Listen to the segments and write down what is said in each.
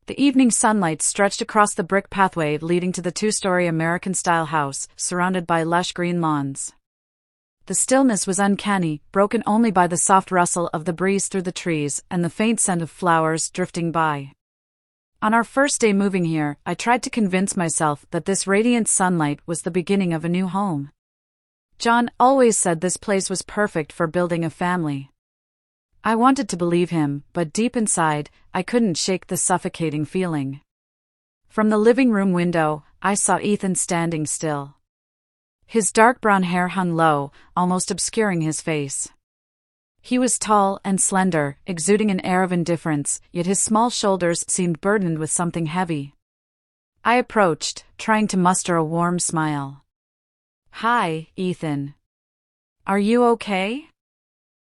The evening sunlight stretched across the brick pathway leading to the two-story American-style house, surrounded by lush green lawns. The stillness was uncanny, broken only by the soft rustle of the breeze through the trees and the faint scent of flowers drifting by. On our first day moving here, I tried to convince myself that this radiant sunlight was the beginning of a new home. John always said this place was perfect for building a family. I wanted to believe him, but deep inside, I couldn't shake the suffocating feeling. From the living room window, I saw Ethan standing still. His dark brown hair hung low, almost obscuring his face. He was tall and slender, exuding an air of indifference, yet his small shoulders seemed burdened with something heavy. I approached, trying to muster a warm smile. "Hi, Ethan. Are you okay?"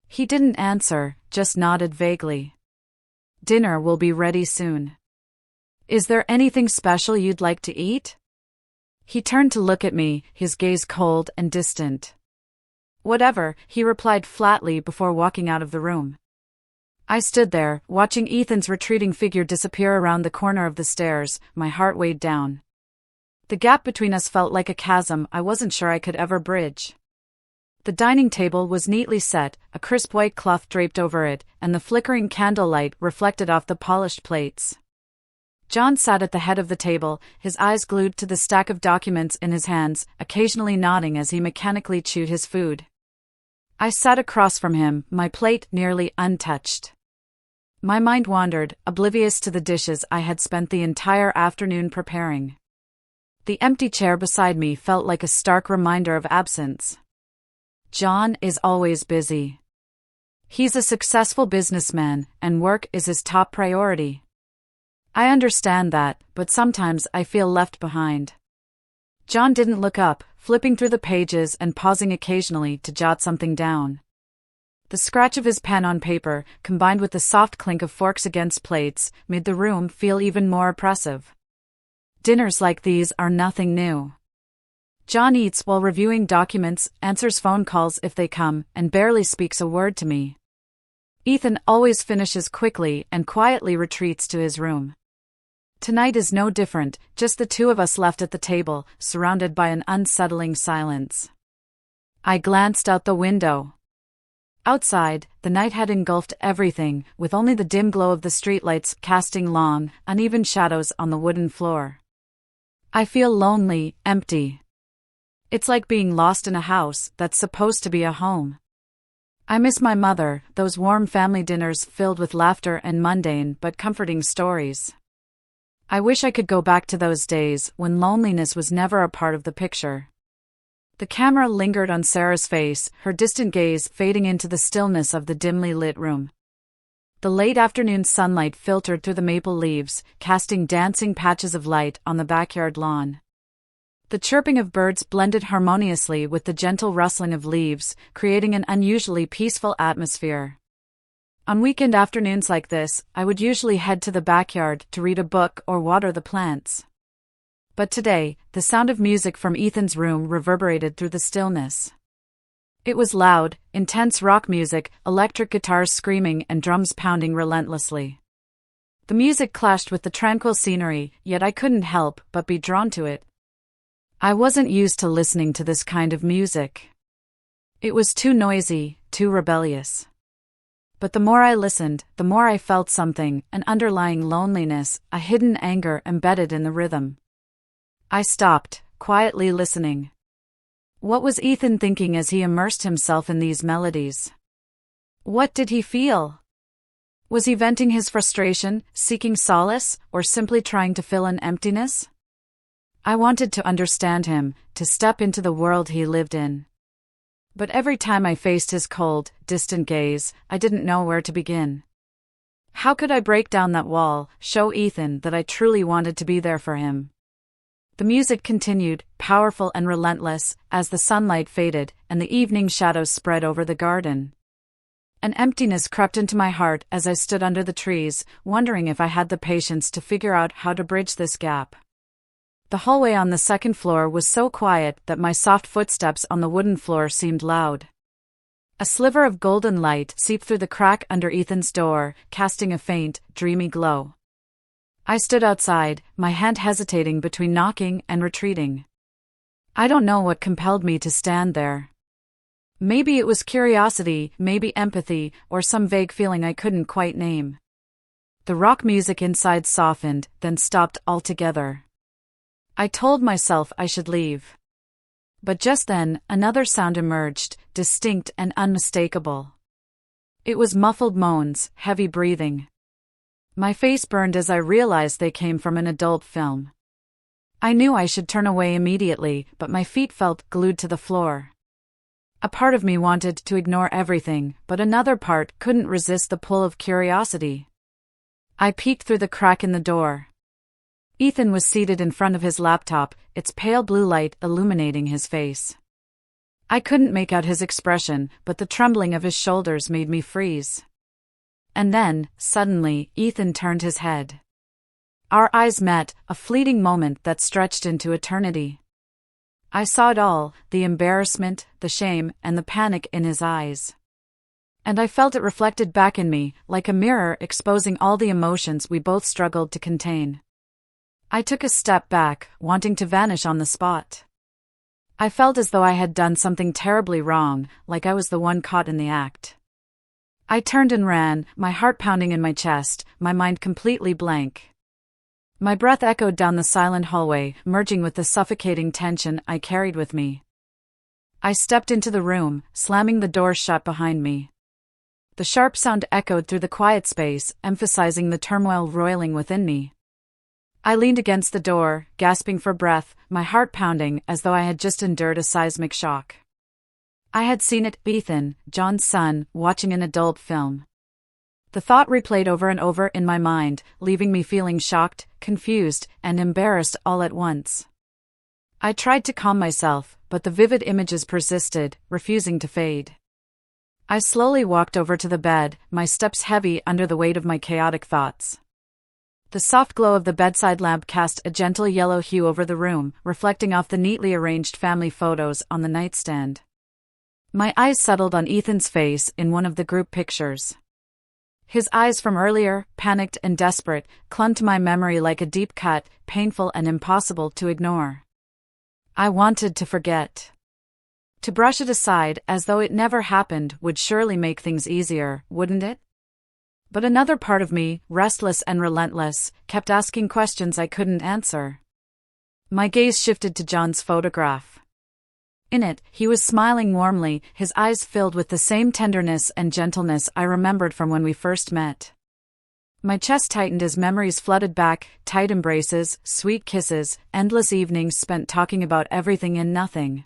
He didn't answer, just nodded vaguely. "Dinner will be ready soon. Is there anything special you'd like to eat?" He turned to look at me, his gaze cold and distant. "Whatever," he replied flatly before walking out of the room. I stood there, watching Ethan's retreating figure disappear around the corner of the stairs, my heart weighed down. The gap between us felt like a chasm I wasn't sure I could ever bridge. The dining table was neatly set, a crisp white cloth draped over it, and the flickering candlelight reflected off the polished plates. John sat at the head of the table, his eyes glued to the stack of documents in his hands, occasionally nodding as he mechanically chewed his food. I sat across from him, my plate nearly untouched. My mind wandered, oblivious to the dishes I had spent the entire afternoon preparing. The empty chair beside me felt like a stark reminder of absence. John is always busy. He's a successful businessman, and work is his top priority. I understand that, but sometimes I feel left behind. John didn't look up, flipping through the pages and pausing occasionally to jot something down. The scratch of his pen on paper, combined with the soft clink of forks against plates, made the room feel even more oppressive. Dinners like these are nothing new. John eats while reviewing documents, answers phone calls if they come, and barely speaks a word to me. Ethan always finishes quickly and quietly retreats to his room. Tonight is no different, just the two of us left at the table, surrounded by an unsettling silence. I glanced out the window. Outside, the night had engulfed everything, with only the dim glow of the streetlights casting long, uneven shadows on the wooden floor. I feel lonely, empty. It's like being lost in a house that's supposed to be a home. I miss my mother, those warm family dinners filled with laughter and mundane but comforting stories. I wish I could go back to those days when loneliness was never a part of the picture. The camera lingered on Sarah's face, her distant gaze fading into the stillness of the dimly lit room. The late afternoon sunlight filtered through the maple leaves, casting dancing patches of light on the backyard lawn. The chirping of birds blended harmoniously with the gentle rustling of leaves, creating an unusually peaceful atmosphere. On weekend afternoons like this, I would usually head to the backyard to read a book or water the plants. But today, the sound of music from Ethan's room reverberated through the stillness. It was loud, intense rock music, electric guitars screaming and drums pounding relentlessly. The music clashed with the tranquil scenery, yet I couldn't help but be drawn to it. I wasn't used to listening to this kind of music. It was too noisy, too rebellious. But the more I listened, the more I felt something, an underlying loneliness, a hidden anger embedded in the rhythm. I stopped, quietly listening. What was Ethan thinking as he immersed himself in these melodies? What did he feel? Was he venting his frustration, seeking solace, or simply trying to fill an emptiness? I wanted to understand him, to step into the world he lived in. But every time I faced his cold, distant gaze, I didn't know where to begin. How could I break down that wall, show Ethan that I truly wanted to be there for him? The music continued, powerful and relentless, as the sunlight faded and the evening shadows spread over the garden. An emptiness crept into my heart as I stood under the trees, wondering if I had the patience to figure out how to bridge this gap. The hallway on the second floor was so quiet that my soft footsteps on the wooden floor seemed loud. A sliver of golden light seeped through the crack under Ethan's door, casting a faint, dreamy glow. I stood outside, my hand hesitating between knocking and retreating. I don't know what compelled me to stand there. Maybe it was curiosity, maybe empathy, or some vague feeling I couldn't quite name. The rock music inside softened, then stopped altogether. I told myself I should leave. But just then, another sound emerged, distinct and unmistakable. It was muffled moans, heavy breathing. My face burned as I realized they came from an adult film. I knew I should turn away immediately, but my feet felt glued to the floor. A part of me wanted to ignore everything, but another part couldn't resist the pull of curiosity. I peeked through the crack in the door. Ethan was seated in front of his laptop, its pale blue light illuminating his face. I couldn't make out his expression, but the trembling of his shoulders made me freeze. And then, suddenly, Ethan turned his head. Our eyes met, a fleeting moment that stretched into eternity. I saw it all, the embarrassment, the shame, and the panic in his eyes. And I felt it reflected back in me, like a mirror exposing all the emotions we both struggled to contain. I took a step back, wanting to vanish on the spot. I felt as though I had done something terribly wrong, like I was the one caught in the act. I turned and ran, my heart pounding in my chest, my mind completely blank. My breath echoed down the silent hallway, merging with the suffocating tension I carried with me. I stepped into the room, slamming the door shut behind me. The sharp sound echoed through the quiet space, emphasizing the turmoil roiling within me. I leaned against the door, gasping for breath, my heart pounding as though I had just endured a seismic shock. I had seen it, Ethan, John's son, watching an adult film. The thought replayed over and over in my mind, leaving me feeling shocked, confused, and embarrassed all at once. I tried to calm myself, but the vivid images persisted, refusing to fade. I slowly walked over to the bed, my steps heavy under the weight of my chaotic thoughts. The soft glow of the bedside lamp cast a gentle yellow hue over the room, reflecting off the neatly arranged family photos on the nightstand. My eyes settled on Ethan's face in one of the group pictures. His eyes from earlier, panicked and desperate, clung to my memory like a deep cut, painful and impossible to ignore. I wanted to forget. To brush it aside as though it never happened would surely make things easier, wouldn't it? But another part of me, restless and relentless, kept asking questions I couldn't answer. My gaze shifted to John's photograph. In it, he was smiling warmly, his eyes filled with the same tenderness and gentleness I remembered from when we first met. My chest tightened as memories flooded back, tight embraces, sweet kisses, endless evenings spent talking about everything and nothing.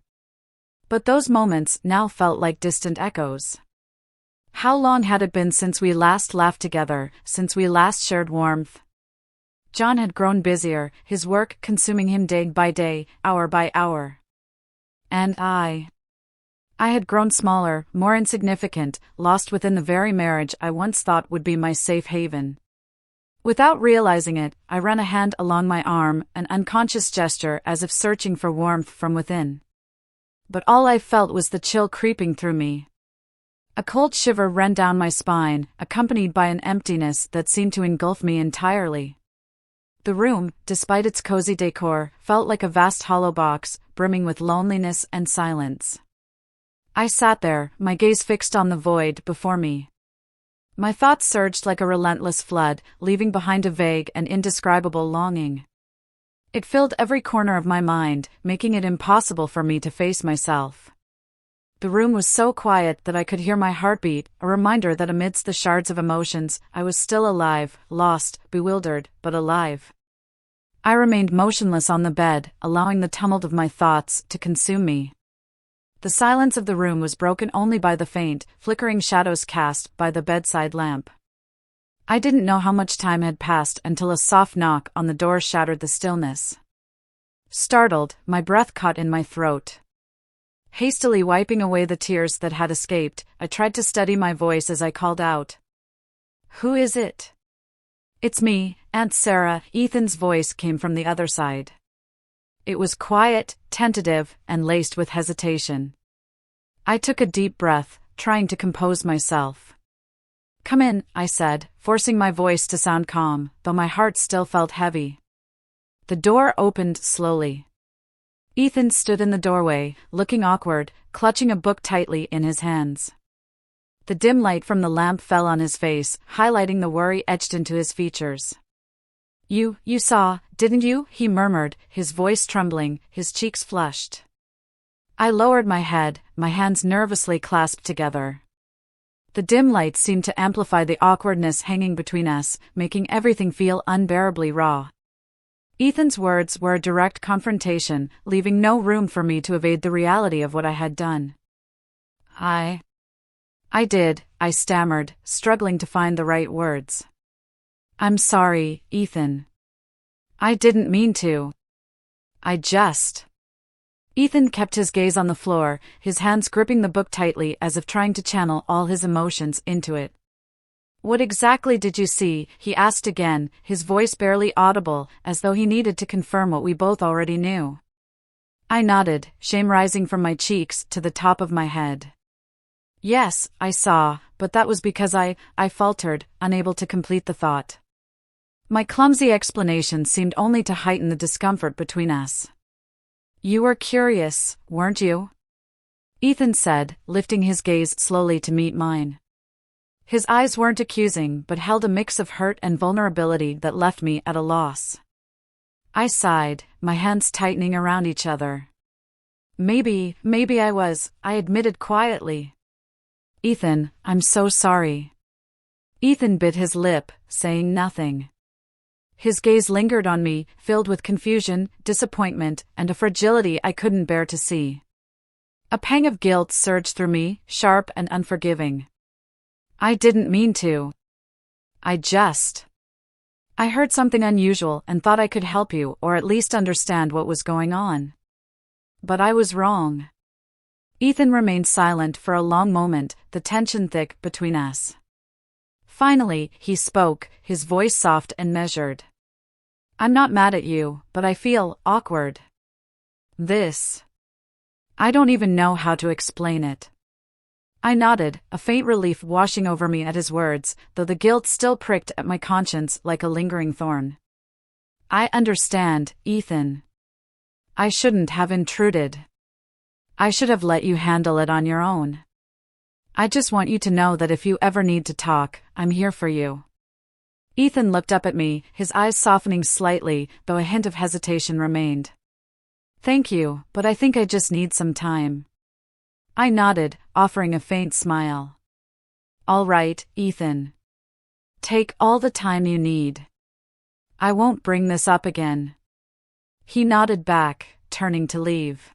But those moments now felt like distant echoes. How long had it been since we last laughed together, since we last shared warmth? John had grown busier, his work consuming him day by day, hour by hour. And I had grown smaller, more insignificant, lost within the very marriage I once thought would be my safe haven. Without realizing it, I ran a hand along my arm, an unconscious gesture as if searching for warmth from within. But all I felt was the chill creeping through me. A cold shiver ran down my spine, accompanied by an emptiness that seemed to engulf me entirely. The room, despite its cozy decor, felt like a vast hollow box, brimming with loneliness and silence. I sat there, my gaze fixed on the void before me. My thoughts surged like a relentless flood, leaving behind a vague and indescribable longing. It filled every corner of my mind, making it impossible for me to face myself. The room was so quiet that I could hear my heartbeat, a reminder that amidst the shards of emotions, I was still alive, lost, bewildered, but alive. I remained motionless on the bed, allowing the tumult of my thoughts to consume me. The silence of the room was broken only by the faint, flickering shadows cast by the bedside lamp. I didn't know how much time had passed until a soft knock on the door shattered the stillness. Startled, my breath caught in my throat. Hastily wiping away the tears that had escaped, I tried to steady my voice as I called out. "Who is it?" "It's me, Aunt Sarah," Ethan's voice came from the other side. It was quiet, tentative, and laced with hesitation. I took a deep breath, trying to compose myself. "Come in," I said, forcing my voice to sound calm, though my heart still felt heavy. The door opened slowly. Ethan stood in the doorway, looking awkward, clutching a book tightly in his hands. The dim light from the lamp fell on his face, highlighting the worry etched into his features. You saw, didn't you?" he murmured, his voice trembling, his cheeks flushed. I lowered my head, my hands nervously clasped together. The dim light seemed to amplify the awkwardness hanging between us, making everything feel unbearably raw. Ethan's words were a direct confrontation, leaving no room for me to evade the reality of what I had done. I did, I stammered, struggling to find the right words. "I'm sorry, Ethan. I didn't mean to. Ethan kept his gaze on the floor, his hands gripping the book tightly as if trying to channel all his emotions into it. "What exactly did you see?" he asked again, his voice barely audible, as though he needed to confirm what we both already knew. I nodded, shame rising from my cheeks to the top of my head. "Yes, I saw, but that was because I faltered, unable to complete the thought. My clumsy explanation seemed only to heighten the discomfort between us. "You were curious, weren't you?" Ethan said, lifting his gaze slowly to meet mine. His eyes weren't accusing but held a mix of hurt and vulnerability that left me at a loss. I sighed, my hands tightening around each other. Maybe I was," I admitted quietly. "Ethan, I'm so sorry." Ethan bit his lip, saying nothing. His gaze lingered on me, filled with confusion, disappointment, and a fragility I couldn't bear to see. A pang of guilt surged through me, sharp and unforgiving. "I didn't mean to. I heard something unusual and thought I could help you or at least understand what was going on. But I was wrong." Ethan remained silent for a long moment, the tension thick between us. Finally, he spoke, his voice soft and measured. "I'm not mad at you, but I feel awkward. I don't even know how to explain it." I nodded, a faint relief washing over me at his words, though the guilt still pricked at my conscience like a lingering thorn. "I understand, Ethan. I shouldn't have intruded. I should have let you handle it on your own. I just want you to know that if you ever need to talk, I'm here for you." Ethan looked up at me, his eyes softening slightly, though a hint of hesitation remained. "Thank you, but I think I just need some time." I nodded, offering a faint smile. "All right, Ethan. Take all the time you need. I won't bring this up again." He nodded back, turning to leave.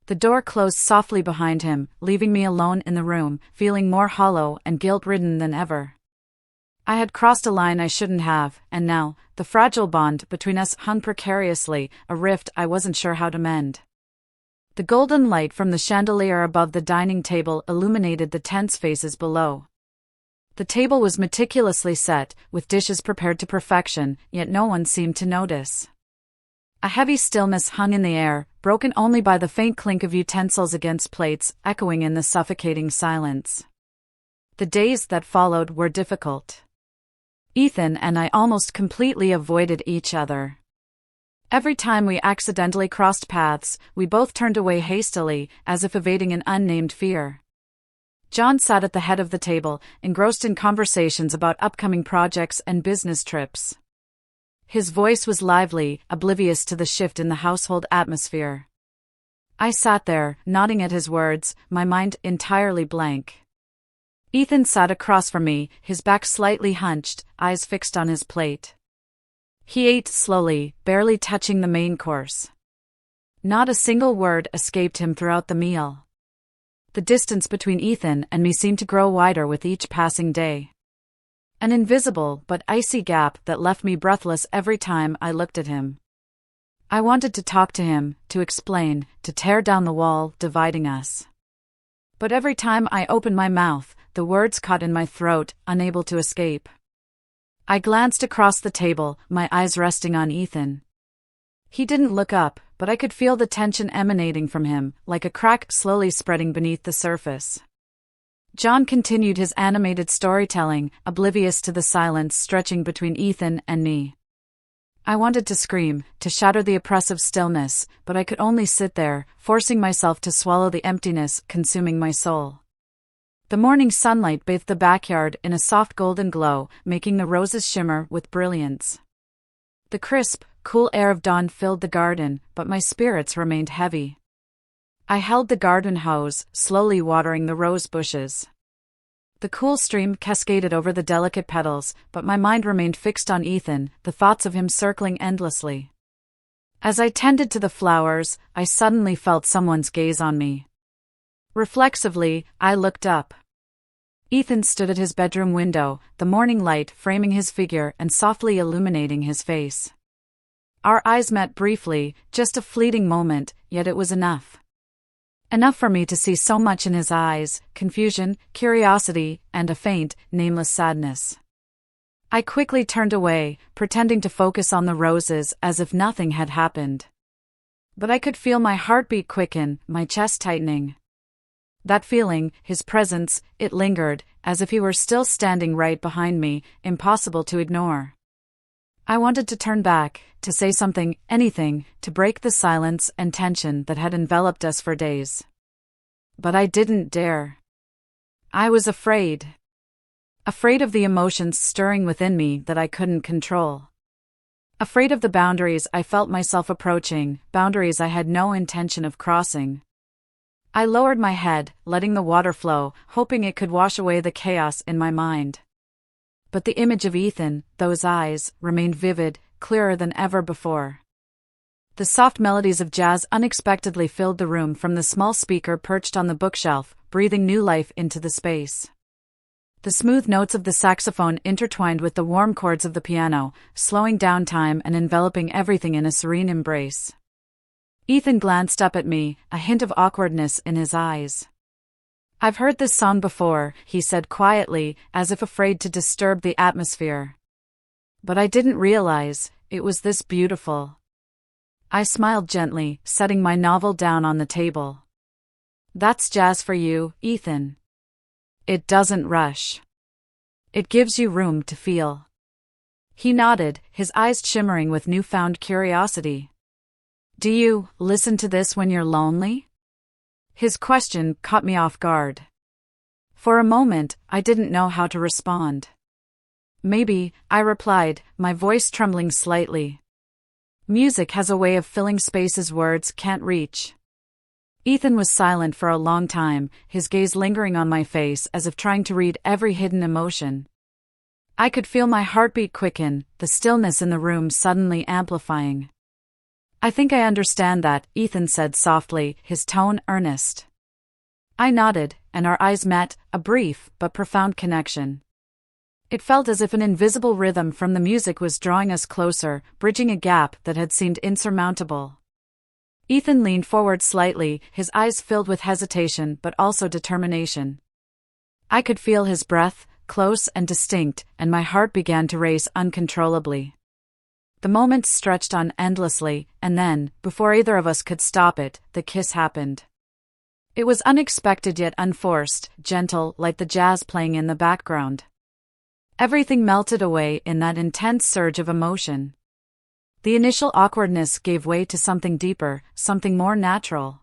The door closed softly behind him, leaving me alone in the room, feeling more hollow and guilt-ridden than ever. I had crossed a line I shouldn't have, and now, the fragile bond between us hung precariously, a rift I wasn't sure how to mend. The golden light from the chandelier above the dining table illuminated the tense faces below. The table was meticulously set, with dishes prepared to perfection, yet no one seemed to notice. A heavy stillness hung in the air, broken only by the faint clink of utensils against plates, echoing in the suffocating silence. The days that followed were difficult. Ethan and I almost completely avoided each other. Every time we accidentally crossed paths, we both turned away hastily, as if evading an unnamed fear. John sat at the head of the table, engrossed in conversations about upcoming projects and business trips. His voice was lively, oblivious to the shift in the household atmosphere. I sat there, nodding at his words, my mind entirely blank. Ethan sat across from me, his back slightly hunched, eyes fixed on his plate. He ate slowly, barely touching the main course. Not a single word escaped him throughout the meal. The distance between Ethan and me seemed to grow wider with each passing day. An invisible but icy gap that left me breathless every time I looked at him. I wanted to talk to him, to explain, to tear down the wall dividing us. But every time I opened my mouth, the words caught in my throat, unable to escape. I glanced across the table, my eyes resting on Ethan. He didn't look up, but I could feel the tension emanating from him, like a crack slowly spreading beneath the surface. John continued his animated storytelling, oblivious to the silence stretching between Ethan and me. I wanted to scream, to shatter the oppressive stillness, but I could only sit there, forcing myself to swallow the emptiness consuming my soul. The morning sunlight bathed the backyard in a soft golden glow, making the roses shimmer with brilliance. The crisp, cool air of dawn filled the garden, but my spirits remained heavy. I held the garden hose, slowly watering the rose bushes. The cool stream cascaded over the delicate petals, but my mind remained fixed on Ethan, the thoughts of him circling endlessly. As I tended to the flowers, I suddenly felt someone's gaze on me. Reflexively, I looked up. Ethan stood at his bedroom window, the morning light framing his figure and softly illuminating his face. Our eyes met briefly, just a fleeting moment, yet it was enough. Enough for me to see so much in his eyes: confusion, curiosity, and a faint, nameless sadness. I quickly turned away, pretending to focus on the roses as if nothing had happened. But I could feel my heartbeat quicken, my chest tightening. That feeling, his presence, it lingered, as if he were still standing right behind me, impossible to ignore. I wanted to turn back, to say something, anything, to break the silence and tension that had enveloped us for days. But I didn't dare. I was afraid. Afraid of the emotions stirring within me that I couldn't control. Afraid of the boundaries I felt myself approaching, boundaries I had no intention of crossing. I lowered my head, letting the water flow, hoping it could wash away the chaos in my mind. But the image of Ethan, those eyes, remained vivid, clearer than ever before. The soft melodies of jazz unexpectedly filled the room from the small speaker perched on the bookshelf, breathing new life into the space. The smooth notes of the saxophone intertwined with the warm chords of the piano, slowing down time and enveloping everything in a serene embrace. Ethan glanced up at me, a hint of awkwardness in his eyes. "I've heard this song before," he said quietly, as if afraid to disturb the atmosphere. "But I didn't realize it was this beautiful." I smiled gently, setting my novel down on the table. "That's jazz for you, Ethan. It doesn't rush. It gives you room to feel." He nodded, his eyes shimmering with newfound curiosity. "Do you listen to this when you're lonely?" His question caught me off guard. For a moment, I didn't know how to respond. "Maybe," I replied, my voice trembling slightly. "Music has a way of filling spaces words can't reach." Ethan was silent for a long time, his gaze lingering on my face as if trying to read every hidden emotion. I could feel my heartbeat quicken, the stillness in the room suddenly amplifying. "I think I understand that," Ethan said softly, his tone earnest. I nodded, and our eyes met, a brief but profound connection. It felt as if an invisible rhythm from the music was drawing us closer, bridging a gap that had seemed insurmountable. Ethan leaned forward slightly, his eyes filled with hesitation but also determination. I could feel his breath, close and distinct, and my heart began to race uncontrollably. The moment stretched on endlessly, and then, before either of us could stop it, the kiss happened. It was unexpected yet unforced, gentle like the jazz playing in the background. Everything melted away in that intense surge of emotion. The initial awkwardness gave way to something deeper, something more natural.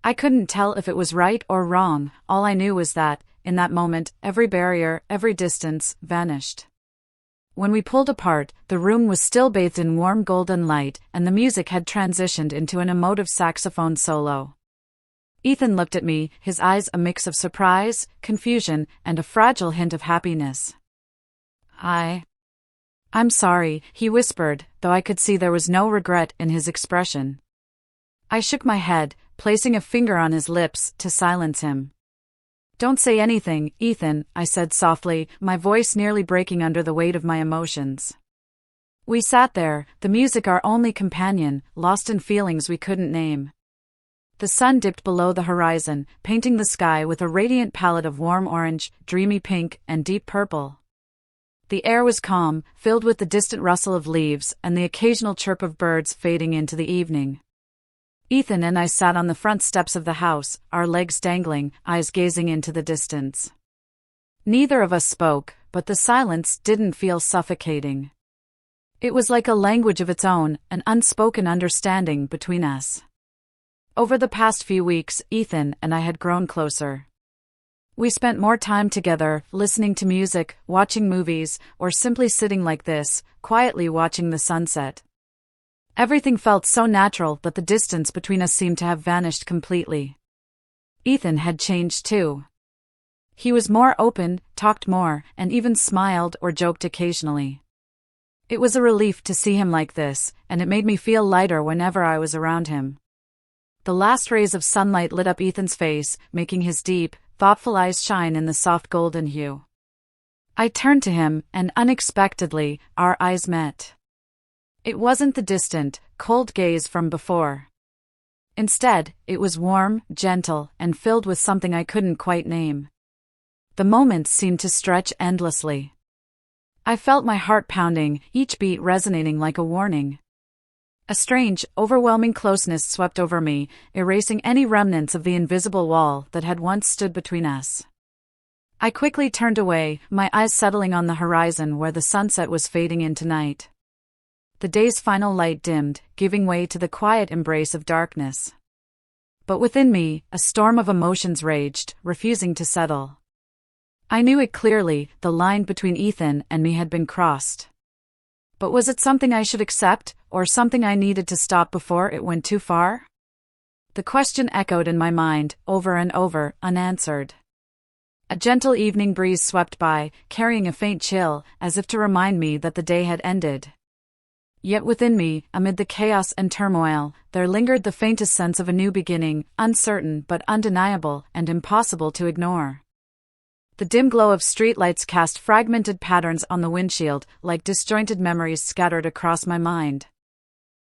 I couldn't tell if it was right or wrong, all I knew was that, in that moment, every barrier, every distance, vanished. When we pulled apart, the room was still bathed in warm golden light, and the music had transitioned into an emotive saxophone solo. Ethan looked at me, his eyes a mix of surprise, confusion, and a fragile hint of happiness. I'm sorry," he whispered, though I could see there was no regret in his expression. I shook my head, placing a finger on his lips to silence him. "Don't say anything, Ethan," I said softly, my voice nearly breaking under the weight of my emotions. We sat there, the music our only companion, lost in feelings we couldn't name. The sun dipped below the horizon, painting the sky with a radiant palette of warm orange, dreamy pink, and deep purple. The air was calm, filled with the distant rustle of leaves and the occasional chirp of birds fading into the evening. Ethan and I sat on the front steps of the house, our legs dangling, eyes gazing into the distance. Neither of us spoke, but the silence didn't feel suffocating. It was like a language of its own, an unspoken understanding between us. Over the past few weeks, Ethan and I had grown closer. We spent more time together, listening to music, watching movies, or simply sitting like this, quietly watching the sunset. Everything felt so natural that the distance between us seemed to have vanished completely. Ethan had changed too. He was more open, talked more, and even smiled or joked occasionally. It was a relief to see him like this, and it made me feel lighter whenever I was around him. The last rays of sunlight lit up Ethan's face, making his deep, thoughtful eyes shine in the soft golden hue. I turned to him, and unexpectedly, our eyes met. It wasn't the distant, cold gaze from before. Instead, it was warm, gentle, and filled with something I couldn't quite name. The moments seemed to stretch endlessly. I felt my heart pounding, each beat resonating like a warning. A strange, overwhelming closeness swept over me, erasing any remnants of the invisible wall that had once stood between us. I quickly turned away, my eyes settling on the horizon where the sunset was fading into night. The day's final light dimmed, giving way to the quiet embrace of darkness. But within me, a storm of emotions raged, refusing to settle. I knew it clearly, the line between Ethan and me had been crossed. But was it something I should accept, or something I needed to stop before it went too far? The question echoed in my mind, over and over, unanswered. A gentle evening breeze swept by, carrying a faint chill, as if to remind me that the day had ended. Yet within me, amid the chaos and turmoil, there lingered the faintest sense of a new beginning, uncertain but undeniable and impossible to ignore. The dim glow of streetlights cast fragmented patterns on the windshield, like disjointed memories scattered across my mind.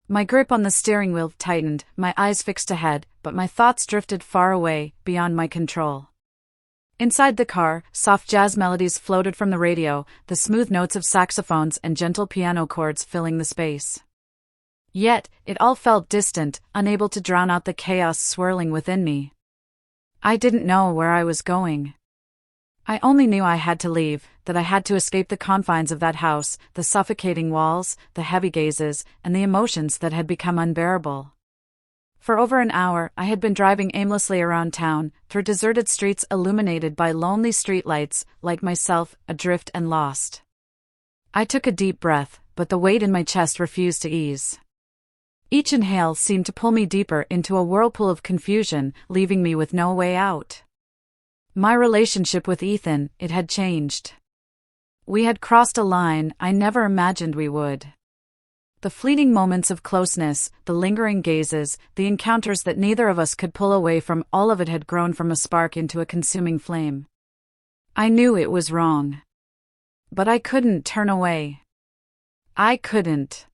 My grip on the steering wheel tightened, my eyes fixed ahead, but my thoughts drifted far away, beyond my control. Inside the car, soft jazz melodies floated from the radio, the smooth notes of saxophones and gentle piano chords filling the space. Yet, it all felt distant, unable to drown out the chaos swirling within me. I didn't know where I was going. I only knew I had to leave, that I had to escape the confines of that house, the suffocating walls, the heavy gazes, and the emotions that had become unbearable. For over an hour, I had been driving aimlessly around town, through deserted streets illuminated by lonely streetlights, like myself, adrift and lost. I took a deep breath, but the weight in my chest refused to ease. Each inhale seemed to pull me deeper into a whirlpool of confusion, leaving me with no way out. My relationship with Ethan, it had changed. We had crossed a line I never imagined we would. The fleeting moments of closeness, the lingering gazes, the encounters that neither of us could pull away from, all of it had grown from a spark into a consuming flame. I knew it was wrong. But I couldn't turn away. I couldn't.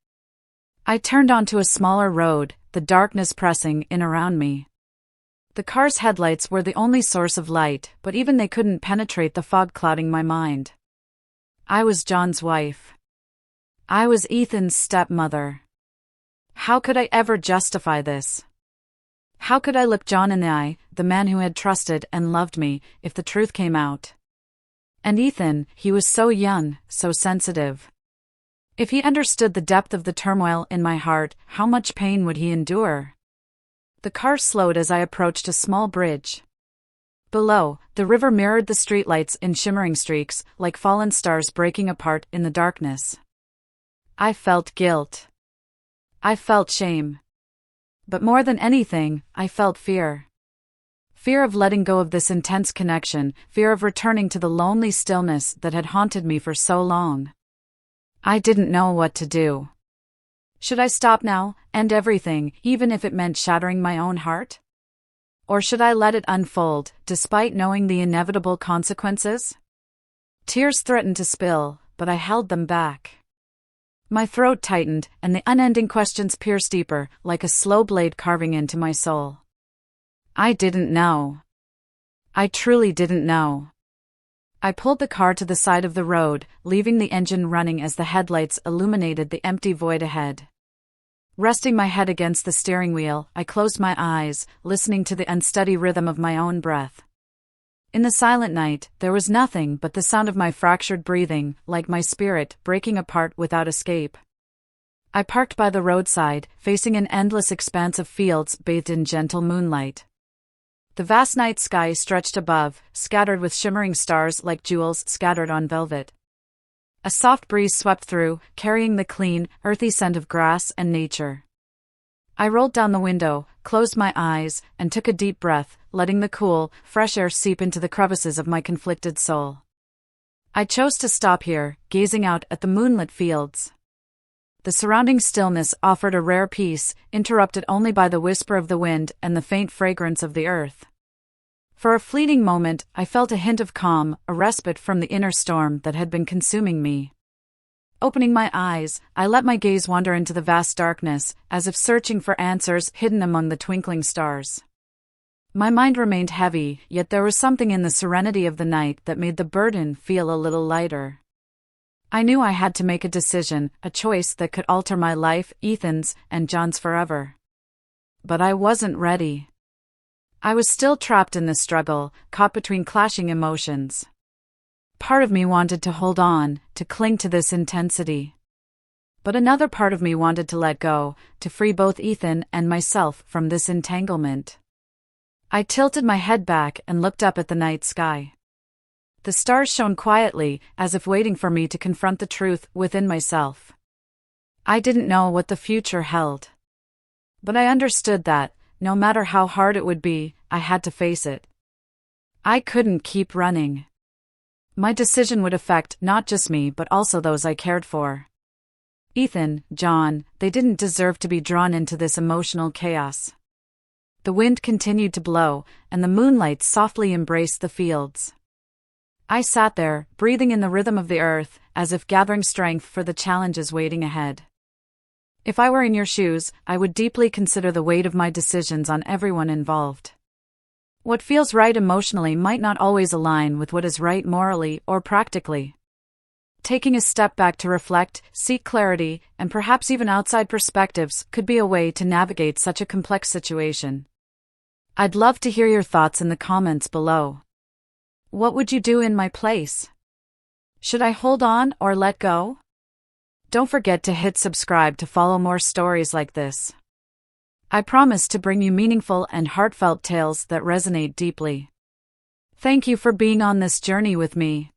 I turned onto a smaller road, the darkness pressing in around me. The car's headlights were the only source of light, but even they couldn't penetrate the fog clouding my mind. I was John's wife. I was Ethan's stepmother. How could I ever justify this? How could I look John in the eye, the man who had trusted and loved me, if the truth came out? And Ethan, he was so young, so sensitive. If he understood the depth of the turmoil in my heart, how much pain would he endure? The car slowed as I approached a small bridge. Below, the river mirrored the streetlights in shimmering streaks, like fallen stars breaking apart in the darkness. I felt guilt. I felt shame. But more than anything, I felt fear. Fear of letting go of this intense connection, fear of returning to the lonely stillness that had haunted me for so long. I didn't know what to do. Should I stop now, end everything, even if it meant shattering my own heart? Or should I let it unfold, despite knowing the inevitable consequences? Tears threatened to spill, but I held them back. My throat tightened, and the unending questions pierced deeper, like a slow blade carving into my soul. I didn't know. I truly didn't know. I pulled the car to the side of the road, leaving the engine running as the headlights illuminated the empty void ahead. Resting my head against the steering wheel, I closed my eyes, listening to the unsteady rhythm of my own breath. In the silent night, there was nothing but the sound of my fractured breathing, like my spirit breaking apart without escape. I parked by the roadside, facing an endless expanse of fields bathed in gentle moonlight. The vast night sky stretched above, scattered with shimmering stars like jewels scattered on velvet. A soft breeze swept through, carrying the clean, earthy scent of grass and nature. I rolled down the window, closed my eyes, and took a deep breath, letting the cool, fresh air seep into the crevices of my conflicted soul. I chose to stop here, gazing out at the moonlit fields. The surrounding stillness offered a rare peace, interrupted only by the whisper of the wind and the faint fragrance of the earth. For a fleeting moment, I felt a hint of calm, a respite from the inner storm that had been consuming me. Opening my eyes, I let my gaze wander into the vast darkness, as if searching for answers hidden among the twinkling stars. My mind remained heavy, yet there was something in the serenity of the night that made the burden feel a little lighter. I knew I had to make a decision, a choice that could alter my life, Ethan's, and John's forever. But I wasn't ready. I was still trapped in the struggle, caught between clashing emotions. Part of me wanted to hold on, to cling to this intensity. But another part of me wanted to let go, to free both Ethan and myself from this entanglement. I tilted my head back and looked up at the night sky. The stars shone quietly, as if waiting for me to confront the truth within myself. I didn't know what the future held. But I understood that, no matter how hard it would be, I had to face it. I couldn't keep running. My decision would affect not just me but also those I cared for. Ethan, John, they didn't deserve to be drawn into this emotional chaos. The wind continued to blow, and the moonlight softly embraced the fields. I sat there, breathing in the rhythm of the earth, as if gathering strength for the challenges waiting ahead. If I were in your shoes, I would deeply consider the weight of my decisions on everyone involved. What feels right emotionally might not always align with what is right morally or practically. Taking a step back to reflect, seek clarity, and perhaps even outside perspectives could be a way to navigate such a complex situation. I'd love to hear your thoughts in the comments below. What would you do in my place? Should I hold on or let go? Don't forget to hit subscribe to follow more stories like this. I promise to bring you meaningful and heartfelt tales that resonate deeply. Thank you for being on this journey with me.